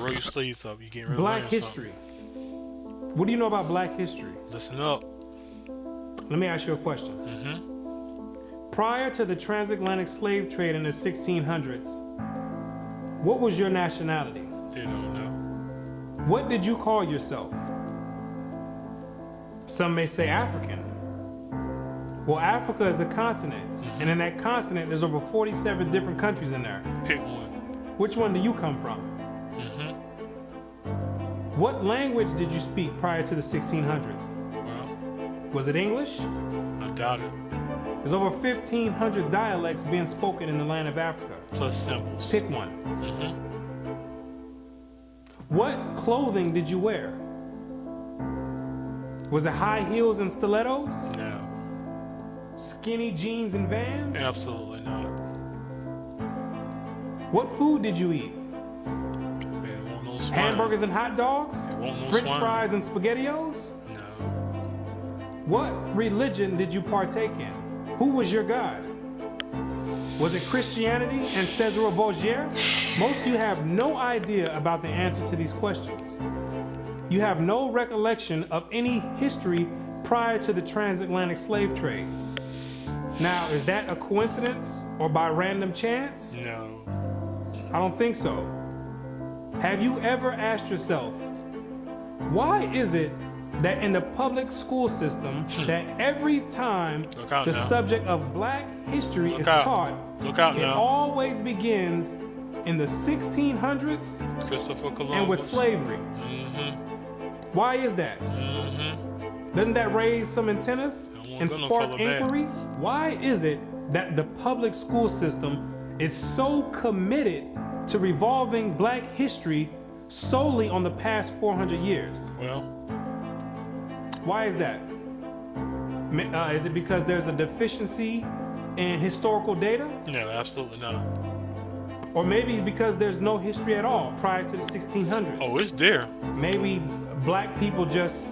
Roll your sleeves up. You getting ready to Black learn history. something. What do you know about black history? Listen up. Let me ask you a question. Prior to the transatlantic slave trade in the 1600s, what was your nationality? They don't know. What did you call yourself? Some may say African. Well, Africa is a continent, and in that continent, there's over 47 different countries in there. Pick one. Which one do you come from? What language did you speak prior to the 1600s? Well, Was it English? I doubt it. There's over 1,500 dialects being spoken in the land of Africa. Plus symbols. Pick one. What clothing did you wear? Was it high heels and stilettos? No. Skinny jeans and Vans? Absolutely not. What food did you eat? They want no swine. Hamburgers and hot dogs? want no French swine. fries and SpaghettiOs? No. What religion did you partake in? Who was your God? Was it Christianity and Cesare Borgia? Most of you have no idea about the answer to these questions. You have no recollection of any history prior to the transatlantic slave trade. Now, is that a coincidence or by random chance? No. I don't think so. Have you ever asked yourself, why is it that in the public school system that every time Look out the now. subject of black history Look is out. taught, Look out it now. always begins in the 1600s Christopher Columbus. and with slavery? Why is that? Doesn't that raise some antennas I won't and go no spark further back. inquiry? Why is it that the public school system is so committed to revolving black history solely on the past 400 years? Well, Why is that? Is it because there's a deficiency in historical data? no, absolutely not. Or maybe because there's no history at all prior to the 1600s? Oh, it's there. Maybe black people just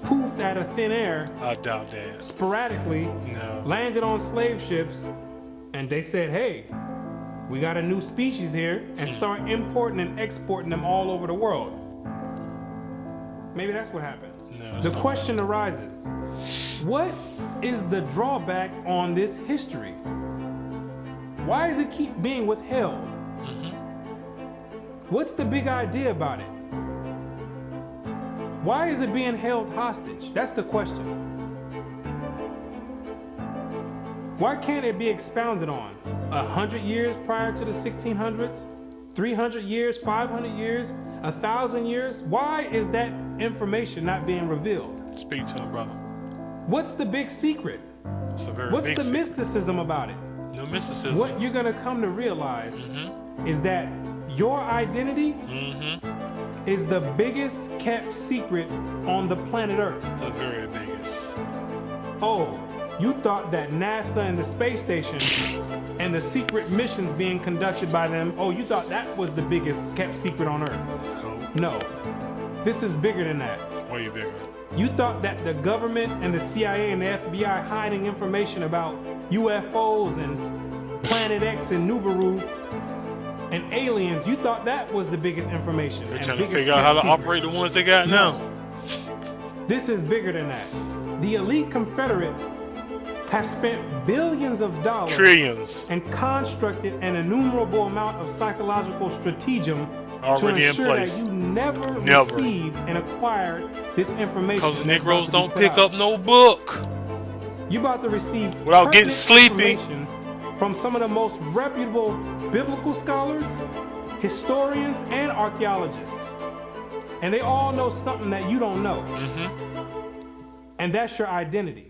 poofed out of thin air I doubt that. sporadically, No. landed on slave ships, and they said, hey, we got a new species here, and start importing and exporting them all over the world. Maybe that's what happened. No, The it's not. question arises, what is the drawback on this history? Why does it keep being withheld? What's the big idea about it? Why is it being held hostage? That's the question. Why can't it be expounded on? 100 years prior to the 1600s? 300 years, 500 years, 1,000 years? Why is that information not being revealed? Speak to him, brother. What's the big secret? It's a very What's big the secret. mysticism about it? No mysticism. What you're gonna come to realize is that your identity is the biggest kept secret on the planet Earth. The very biggest. Oh, you thought that NASA and the space station and the secret missions being conducted by them, oh, you thought that was the biggest kept secret on Earth. Oh, No, this is bigger than that. way bigger. You thought that the government and the CIA and the FBI hiding information about UFOs and Planet X and Nubaru and aliens, you thought that was the biggest information. They're and trying to biggest figure out how to kept secret. operate the ones they got now. This is bigger than that. The elite Confederate has spent billions of dollars Trillions and constructed an innumerable amount of psychological stratagem already to in ensure place. that you never Never. received and acquired this information. Because the that's about Negroes to be don't put pick out. up no book. You about to receive Without getting pertinent sleepy. information from some of the most reputable biblical scholars, historians, and archaeologists. And they all know something that you don't know. And that's your identity.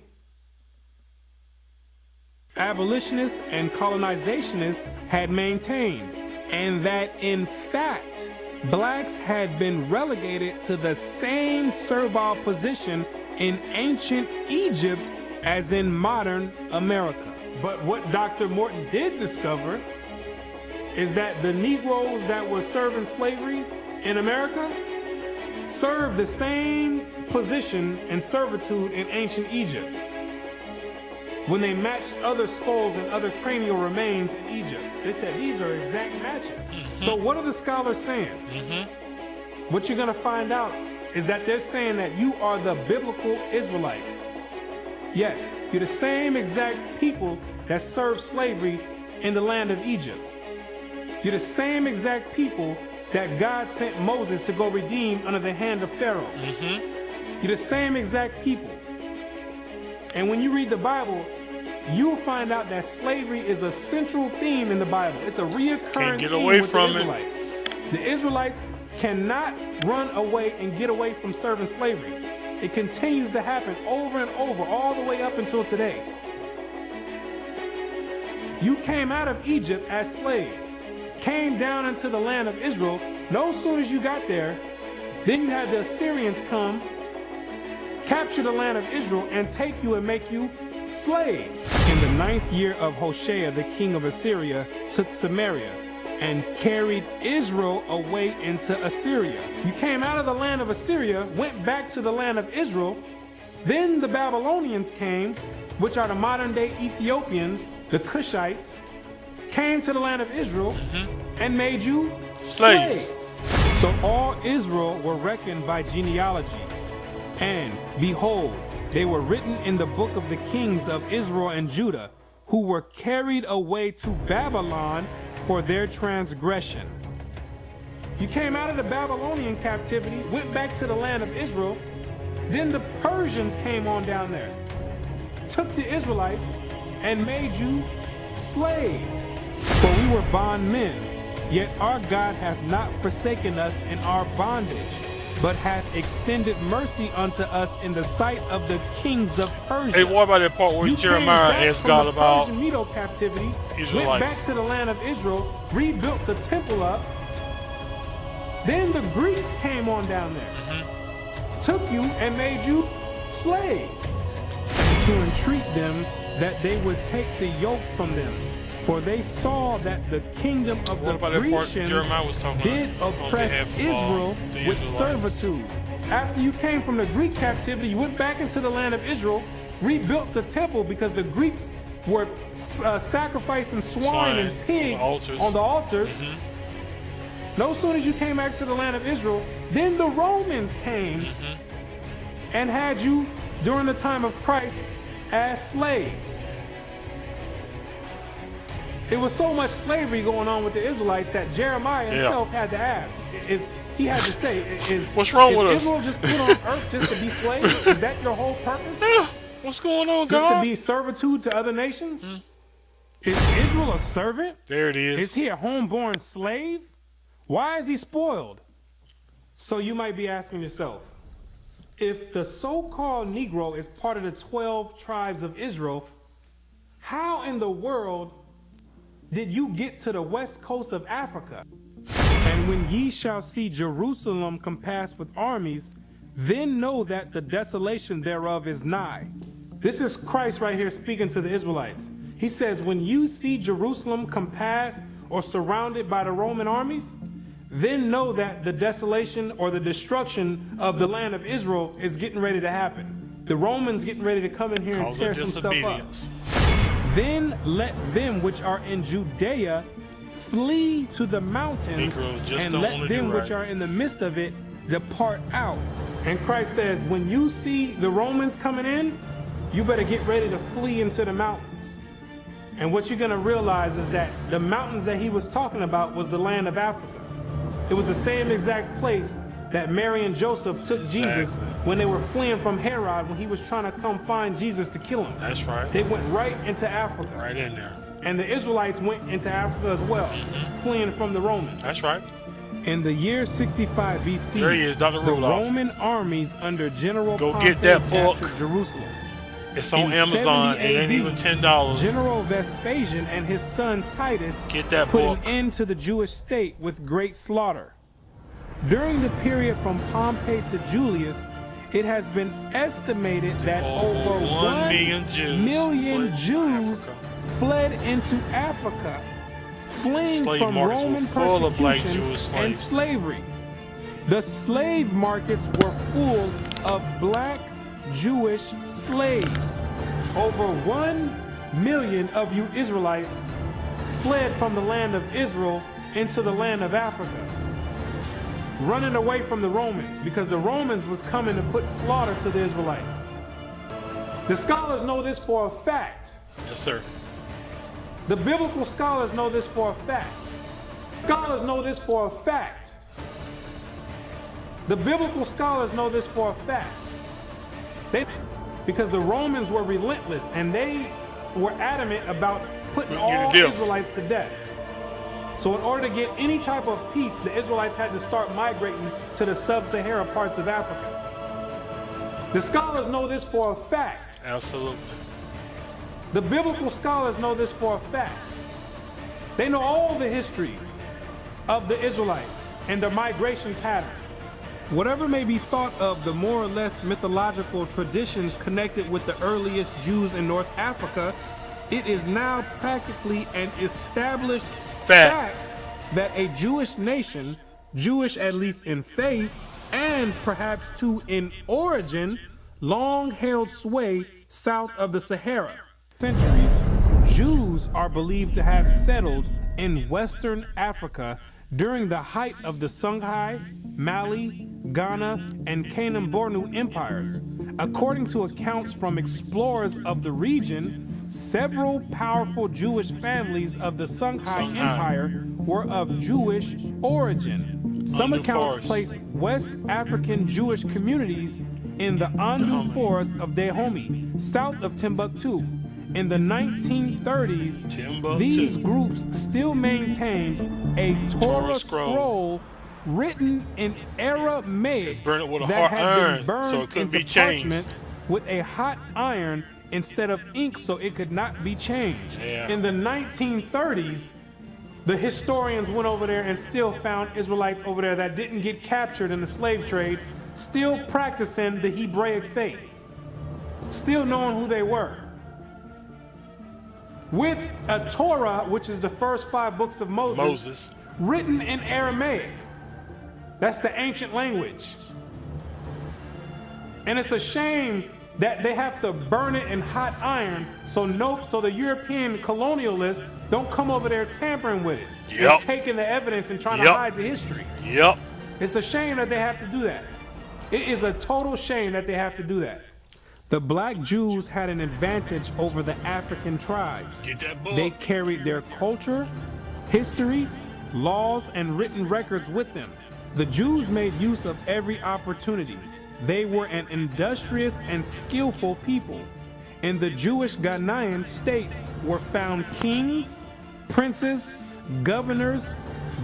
Abolitionists and colonizationists had maintained, and that in fact, blacks had been relegated to the same servile position in ancient Egypt as in modern America. But what Dr. Morton did discover is that the Negroes that were serving slavery in America served the same position and servitude in ancient Egypt when they matched other skulls and other cranial remains in Egypt. They said these are exact matches. So what are the scholars saying? what you're going to find out is that they're saying that you are the biblical Israelites. Yes, you're the same exact people that served slavery in the land of Egypt. You're the same exact people that God sent Moses to go redeem under the hand of Pharaoh. You're the same exact people. And when you read the Bible, you'll find out that slavery is a central theme in the Bible. It's a reoccurring theme with the Israelites. The Israelites cannot run away and get away from serving slavery. It continues to happen over and over, all the way up until today. You came out of Egypt as slaves, came down into the land of Israel. No sooner as you got there, then you had the Assyrians come, capture the land of Israel, and take you and make you slaves. In the 9th year of Hoshea, the king of Assyria took Samaria and carried Israel away into Assyria. You came out of the land of Assyria, went back to the land of Israel. Then the Babylonians came, which are the modern day Ethiopians, the Cushites, came to the land of Israel and made you slaves. So all Israel were reckoned by genealogies. And behold, they were written in the book of the kings of Israel and Judah, who were carried away to Babylon for their transgression. You came out of the Babylonian captivity, went back to the land of Israel. Then the Persians came on down there, took the Israelites and made you slaves. For we were bondmen, yet our God hath not forsaken us in our bondage, but hath extended mercy unto us in the sight of the kings of Persia. Hey, what about that part where Jeremiah asked God about Persian Medo captivity, Israelites? went back to the land of Israel, rebuilt the temple up. Then the Greeks came on down there, took you and made you slaves, to entreat them that they would take the yoke from them. For they saw that the kingdom of the Grecians did oppress Israel with servitude. After you came from the Greek captivity, you went back into the land of Israel, rebuilt the temple because the Greeks were sacrificing swine and pig on the altars. No sooner as you came back to the land of Israel, then the Romans came and had you during the time of Christ as slaves. It was so much slavery going on with the Israelites that Jeremiah himself had to ask. He had to say, what's wrong with us? Israel just put on earth just to be slaves? Is that your whole purpose? What's going on, God? Just to be servitude to other nations? Is Israel a servant? There it is. Is he a homeborn slave? Why is he spoiled? So you might be asking yourself, if the so-called Negro is part of the 12 tribes of Israel, how in the world did you get to the west coast of Africa? And when ye shall see Jerusalem compassed with armies, then know that the desolation thereof is nigh. This is Christ right here speaking to the Israelites. He says, when you see Jerusalem compassed or surrounded by the Roman armies, then know that the desolation or the destruction of the land of Israel is getting ready to happen. The Romans getting ready to come in here and tear some stuff up. Then let them which are in Judea flee to the mountains, and let them which are in the midst of it depart out. And Christ says, when you see the Romans coming in, you better get ready to flee into the mountains. And what you're going to realize is that the mountains that he was talking about was the land of Africa. It was the same exact place that Mary and Joseph took Jesus when they were fleeing from Herod when he was trying to come find Jesus to kill him. That's right. They went right into Africa. Right in there. And the Israelites went into Africa as well, fleeing from the Romans. That's right. In the year 65 BC, there he is, Dr. the Rudolph. Roman armies under General Go Pompey get that book. captured Jerusalem. It's on Amazon. It ain't even $10. General Vespasian and his son Titus get that put book. an end to the Jewish state with great slaughter. During the period from Pompey to Julius, it has been estimated that over 1 million Jews fled into Africa, fleeing from Roman persecution and slavery. The slave markets were full of black Jewish slaves. Over 1 million of you Israelites fled from the land of Israel into the land of Africa. running away from the Romans because the Romans was coming to put slaughter to the Israelites. The scholars know this for a fact. Yes, sir. The biblical scholars know this for a fact. Scholars know this for a fact. The biblical scholars know this for a fact. Because the Romans were relentless and they were adamant about putting all Israelites to death. So in order to get any type of peace, the Israelites had to start migrating to the sub-Sahara parts of Africa. The scholars know this for a fact. Absolutely. The biblical scholars know this for a fact. They know all the history of the Israelites and their migration patterns. Whatever may be thought of the more or less mythological traditions connected with the earliest Jews in North Africa, it is now practically an established fact that a Jewish nation, Jewish at least in faith, and perhaps too in origin, long held sway south of the Sahara. Centuries, Jews are believed to have settled in Western Africa during the height of the Songhai, Mali, Ghana, and Kanem-Bornu empires. According to accounts from explorers of the region, several powerful Jewish families of the Songhai Empire were of Jewish origin. Some accounts place West African Jewish communities in the Andu Forest of Dahomey, south of Timbuktu. In the 1930s, these groups still maintained a Torah scroll written in Aramaic Burn it with a that hot had been iron burned so it couldn't into be changed. parchment with a hot iron instead of ink so it could not be changed. Yeah. In the 1930s, the historians went over there and still found Israelites over there that didn't get captured in the slave trade, still practicing the Hebraic faith, still knowing who they were. With a Torah, which is the first 5 books of Moses, written in Aramaic. That's the ancient language. And it's a shame that they have to burn it in hot iron so the European colonialists don't come over there tampering with it. And taking the evidence and trying to hide the history. It's a shame that they have to do that. It is a total shame that they have to do that. The black Jews had an advantage over the African tribes. They carried their culture, history, laws, and written records with them. The Jews made use of every opportunity. They were an industrious and skillful people. In the Jewish Ghanaian states were found kings, princes, governors,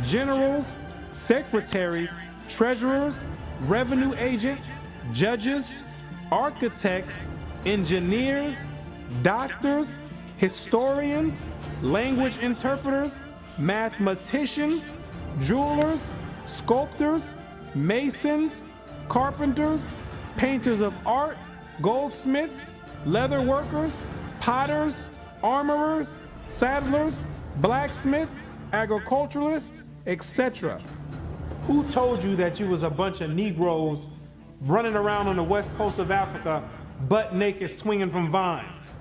generals, secretaries, treasurers, revenue agents, judges, architects, engineers, doctors, historians, language interpreters, mathematicians, jewelers, sculptors, masons, carpenters, painters of art, goldsmiths, leather workers, potters, armorers, saddlers, blacksmiths, agriculturalists, etc. Who told you that you was a bunch of Negroes running around on the west coast of Africa, butt naked, swinging from vines?